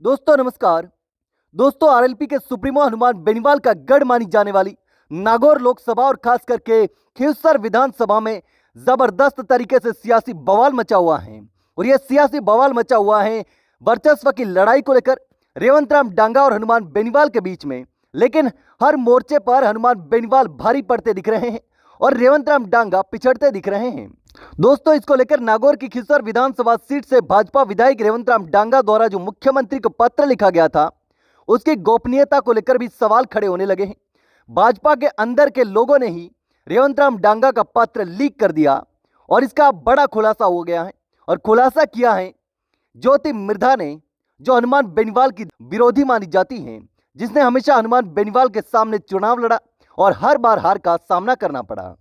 दोस्तों नमस्कार। दोस्तों आरएलपी के सुप्रीमो हनुमान बेनीवाल का गढ़ मानी जाने वाली नागौर लोकसभा और खास करके खींवसर विधानसभा में जबरदस्त तरीके से सियासी बवाल मचा हुआ है। और यह सियासी बवाल मचा हुआ है वर्चस्व की लड़ाई को लेकर रेवंत राम डांगा और हनुमान बेनीवाल के बीच में। लेकिन हर मोर्चे पर हनुमान बेनीवाल भारी पड़ते दिख रहे हैं और रेवंत राम डांगा पिछड़ते दिख रहे हैं। दोस्तों इसको लेकर नागौर की खींवसर विधानसभा सीट से भाजपा विधायक रेवंत राम डांगा द्वारा जो मुख्यमंत्री को पत्र लिखा गया था उसकी गोपनीयता को लेकर भी सवाल खड़े होने लगे हैं। भाजपा के अंदर के लोगों ने ही रेवंत राम डांगा का पत्र लीक कर दिया और इसका बड़ा खुलासा हो गया है। और खुलासा किया है ज्योति मिर्धा ने, जो हनुमान बेनीवाल की विरोधी मानी जाती हैं, जिसने हमेशा हनुमान बेनीवाल के सामने चुनाव लड़ा और हर बार हार का सामना करना पड़ा।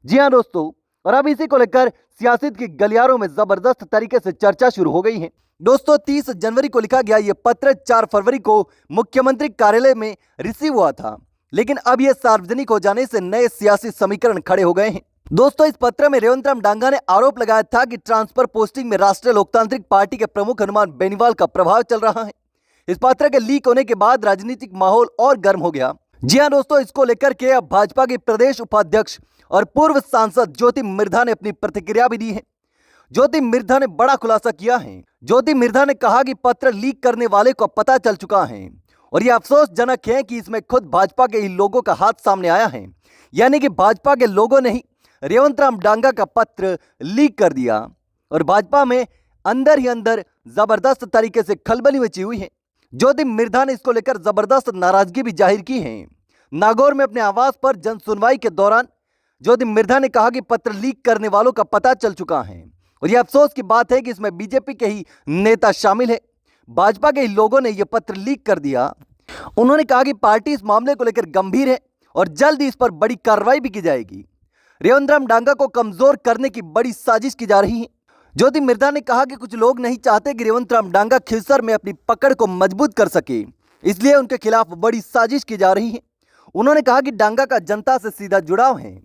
जी हां दोस्तों, और अब इसी को लेकर सियासत की गलियारों में जबरदस्त तरीके से चर्चा शुरू हो गई है। दोस्तों 30 जनवरी को लिखा गया यह पत्र 4 फरवरी को मुख्यमंत्री कार्यालय में रिसीव हुआ था, लेकिन अब यह सार्वजनिक हो जाने से नए सियासी समीकरण खड़े हो गए हैं। दोस्तों इस पत्र में रेवंत राम डांगा ने आरोप लगाया था कि ट्रांसफर पोस्टिंग में राष्ट्रीय लोकतांत्रिक पार्टी के प्रमुख हनुमान बेनीवाल का प्रभाव चल रहा है। इस पत्र के लीक होने के बाद राजनीतिक माहौल और गर्म हो गया। जी हां दोस्तों, इसको लेकर के अब भाजपा के प्रदेश उपाध्यक्ष और पूर्व सांसद ज्योति मिर्धा ने अपनी प्रतिक्रिया भी दी है। ज्योति मिर्धा ने बड़ा खुलासा किया है। ज्योति मिर्धा ने कहा कि पत्र लीक करने वाले को पता चल चुका है और यह अफसोसजनक है कि इसमें खुद भाजपा के ही लोगों का हाथ सामने आया है। यानी कि भाजपा के लोगों ने ही रेवंत राम डांगा का पत्र लीक कर दिया और भाजपा में अंदर ही अंदर जबरदस्त तरीके से खलबली मची हुई है। ज्योति मिर्धा ने इसको लेकर जबरदस्त नाराजगी भी जाहिर की है। नागौर में अपने आवास पर जन सुनवाई के दौरान ज्योति मिर्धा ने कहा कि पत्र लीक करने वालों का पता चल चुका है और यह अफसोस की बात है कि इसमें बीजेपी के ही नेता शामिल है। भाजपा के ही लोगों ने यह पत्र लीक कर दिया। उन्होंने कहा कि पार्टी इस मामले को लेकर गंभीर है और जल्द ही इस पर बड़ी कार्रवाई भी की जाएगी। रेवंत राम डांगा को कमजोर करने की बड़ी साजिश की जा रही है। ज्योति मिर्धा ने कहा कि कुछ लोग नहीं चाहते कि रेवंत राम डांगा खींवसर में अपनी पकड़ को मजबूत कर सके, इसलिए उनके खिलाफ बड़ी साजिश की जा रही है। उन्होंने कहा कि डांगा का जनता से सीधा जुड़ाव है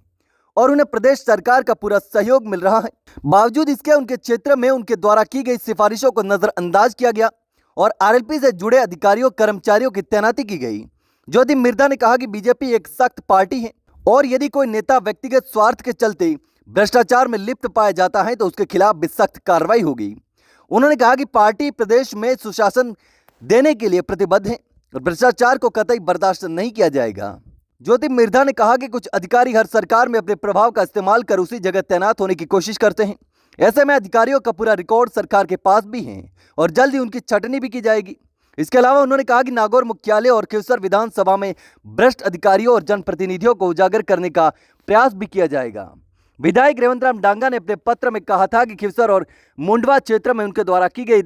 और उन्हें प्रदेश सरकार का पूरा सहयोग मिल रहा है। बावजूद इसके उनके क्षेत्र में उनके द्वारा की गई सिफारिशों को नजरअंदाज किया गया और आरएलपी से जुड़े अधिकारियों कर्मचारियों की तैनाती की गई। ज्योति मिर्धा ने कहा कि बीजेपी एक सख्त पार्टी है और यदि कोई नेता व्यक्तिगत स्वार्थ के चलते भ्रष्टाचार में लिप्त पाया जाता है तो उसके खिलाफ भी सख्त कार्रवाई होगी। उन्होंने कहा कि पार्टी प्रदेश में सुशासन देने के लिए प्रतिबद्ध है और भ्रष्टाचार को कतई बर्दाश्त नहीं किया जाएगा। ज्योति मिर्धा ने कहा कि कुछ अधिकारी हर सरकार में अपने प्रभाव का इस्तेमाल कर उसी जगह तैनात होने की कोशिश करते हैं। ऐसे में अधिकारियों का पूरा रिकॉर्ड सरकार के पास भी है और जल्द ही उनकी छटनी भी की जाएगी। इसके अलावा उन्होंने कहा कि नागौर मुख्यालय और खींवसर विधानसभा में भ्रष्ट अधिकारियों और जनप्रतिनिधियों को उजागर करने का प्रयास भी किया जाएगा। विधायक रेवंत राम डांगा ने अपने पत्र में कहा था कि खींवसर और मुंडवा क्षेत्र में उनके द्वारा की गई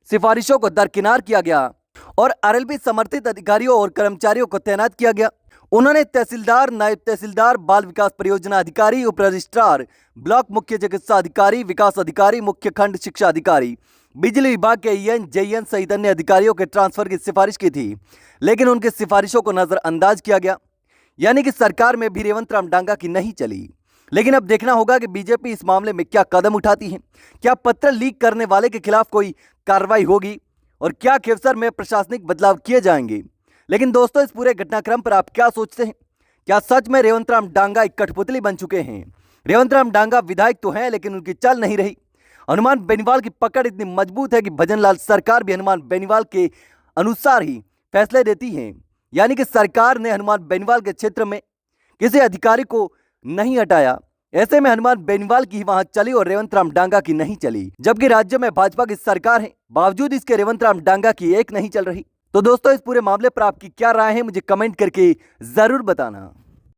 सिफारिशों को दरकिनार किया गया और आरएलपी समर्थित अधिकारियों और कर्मचारियों को तैनात किया गया। उन्होंने तहसीलदार, नायब तहसीलदार, बाल विकास परियोजना अधिकारी, उप रजिस्ट्रार, ब्लॉक मुख्य चिकित्सा अधिकारी, विकास अधिकारी, मुख्य खंड शिक्षा अधिकारी, बिजली विभाग के ईएन, जेईएन सहित अन्य अधिकारियों के ट्रांसफर की सिफारिश की थी, लेकिन उनकी सिफारिशों को नजरअंदाज किया गया। यानी कि सरकार में भी रेवंत राम डांगा की नहीं चली। लेकिन अब देखना होगा कि बीजेपी इस मामले में क्या कदम उठाती है। क्या पत्र लीक करने वाले के खिलाफ कोई कार्रवाई होगी और क्या खींवसर में प्रशासनिक बदलाव किए जाएंगे। लेकिन दोस्तों इस पूरे घटनाक्रम पर आप क्या सोचते हैं? क्या सच में रेवंत राम डांगा एक कठपुतली बन चुके हैं? रेवंत राम डांगा विधायक तो हैं लेकिन उनकी चल नहीं रही। हनुमान बेनीवाल की पकड़ इतनी मजबूत है कि भजनलाल सरकार भी हनुमान बेनीवाल के अनुसार ही फैसले देती है। यानी कि सरकार ने हनुमान बेनीवाल के क्षेत्र में किसी अधिकारी को नहीं हटाया। ऐसे में हनुमान बेनीवाल की वहां चली और रेवंत राम डांगा की नहीं चली, जबकि राज्य में भाजपा की सरकार है, बावजूद इसके रेवंत राम डांगा की एक नहीं चल रही। तो दोस्तों इस पूरे मामले पर आपकी क्या राय है, मुझे कमेंट करके जरूर बताना।